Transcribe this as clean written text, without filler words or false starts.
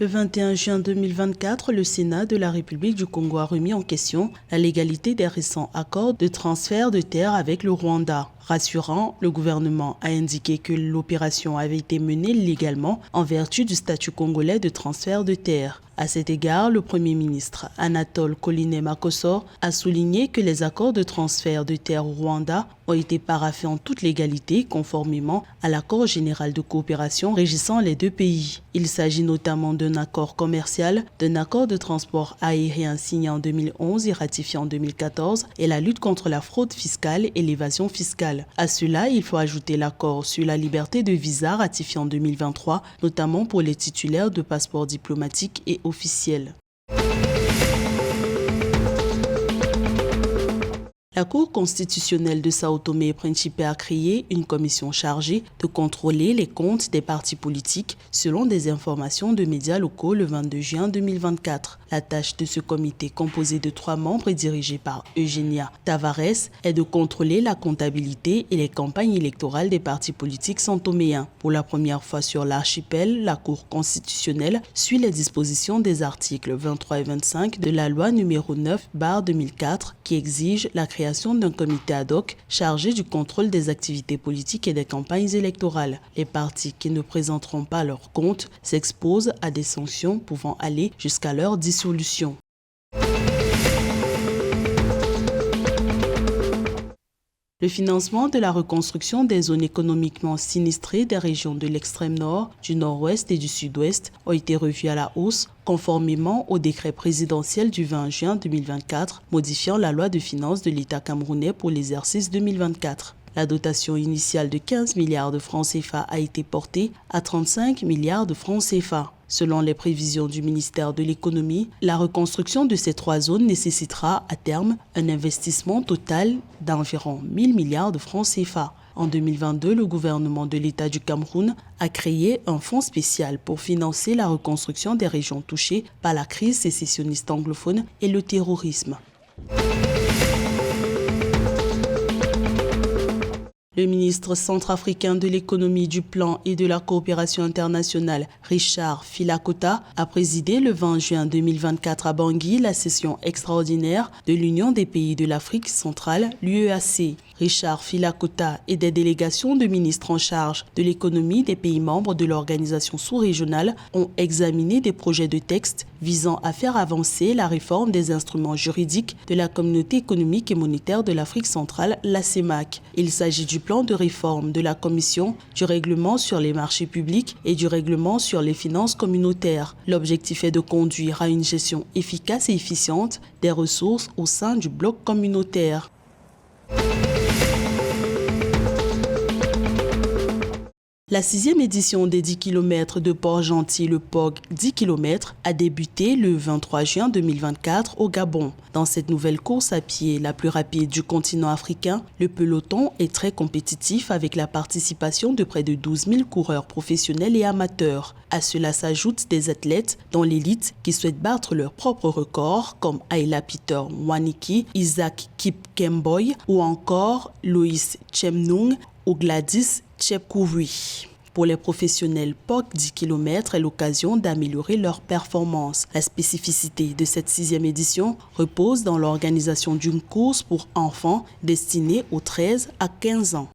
Le 21 juin 2024, le Sénat de la République du Congo a remis en question la légalité des récents accords de transfert de terres avec le Rwanda. Rassurant, le gouvernement a indiqué que l'opération avait été menée légalement en vertu du statut congolais de transfert de terres. À cet égard, le Premier ministre Anatole Koliné Makosor a souligné que les accords de transfert de terres au Rwanda ont été paraphés en toute légalité conformément à l'accord général de coopération régissant les deux pays. Il s'agit notamment d'un accord commercial, d'un accord de transport aérien signé en 2011 et ratifié en 2014 et la lutte contre la fraude fiscale et l'évasion fiscale. À cela, il faut ajouter l'accord sur la liberté de visa ratifié en 2023, notamment pour les titulaires de passeports diplomatiques et officiels. La Cour constitutionnelle de Sao Tomé et Principe a créé une commission chargée de contrôler les comptes des partis politiques selon des informations de médias locaux le 22 juin 2024. La tâche de ce comité composé de 3 membres et dirigé par Eugenia Tavares est de contrôler la comptabilité et les campagnes électorales des partis politiques santoméens. Pour la première fois sur l'archipel, la Cour constitutionnelle suit les dispositions des articles 23 et 25 de la loi numéro 9/2004 qui exige la création d'un comité ad hoc chargé du contrôle des activités politiques et des campagnes électorales. Les partis qui ne présenteront pas leurs comptes s'exposent à des sanctions pouvant aller jusqu'à leur dissolution. Le financement de la reconstruction des zones économiquement sinistrées des régions de l'extrême nord, du nord-ouest et du sud-ouest ont été revus à la hausse conformément au décret présidentiel du 20 juin 2024 modifiant la loi de finances de l'État camerounais pour l'exercice 2024. La dotation initiale de 15 milliards de francs CFA a été portée à 35 milliards de francs CFA. Selon les prévisions du ministère de l'Économie, la reconstruction de ces 3 zones nécessitera à terme un investissement total d'environ 1000 milliards de francs CFA. En 2022, le gouvernement de l'État du Cameroun a créé un fonds spécial pour financer la reconstruction des régions touchées par la crise sécessionniste anglophone et le terrorisme. Le ministre centrafricain de l'économie, du plan et de la coopération internationale, Richard Filakota, a présidé le 20 juin 2024 à Bangui la session extraordinaire de l'Union des pays de l'Afrique centrale, l'UEAC. Richard Filakota et des délégations de ministres en charge de l'économie des pays membres de l'organisation sous-régionale ont examiné des projets de texte visant à faire avancer la réforme des instruments juridiques de la Communauté économique et monétaire de l'Afrique centrale, la CEMAC. Il s'agit du plan de réforme de la Commission, du règlement sur les marchés publics et du règlement sur les finances communautaires. L'objectif est de conduire à une gestion efficace et efficiente des ressources au sein du bloc communautaire. La 6e édition des 10 km de Port-Gentil, le POG 10 km, a débuté le 23 juin 2024 au Gabon. Dans cette nouvelle course à pied, la plus rapide du continent africain, le peloton est très compétitif avec la participation de près de 12 000 coureurs professionnels et amateurs. À cela s'ajoutent des athlètes dans l'élite qui souhaitent battre leur propre record, comme Ayla Peter Waniki, Isaac Kipkemboy ou encore Loïs Chemnung ou Gladys Chepkouri. Pour les professionnels, POG 10 km est l'occasion d'améliorer leur performance. La spécificité de cette 6e édition repose dans l'organisation d'une course pour enfants destinée aux 13 à 15 ans.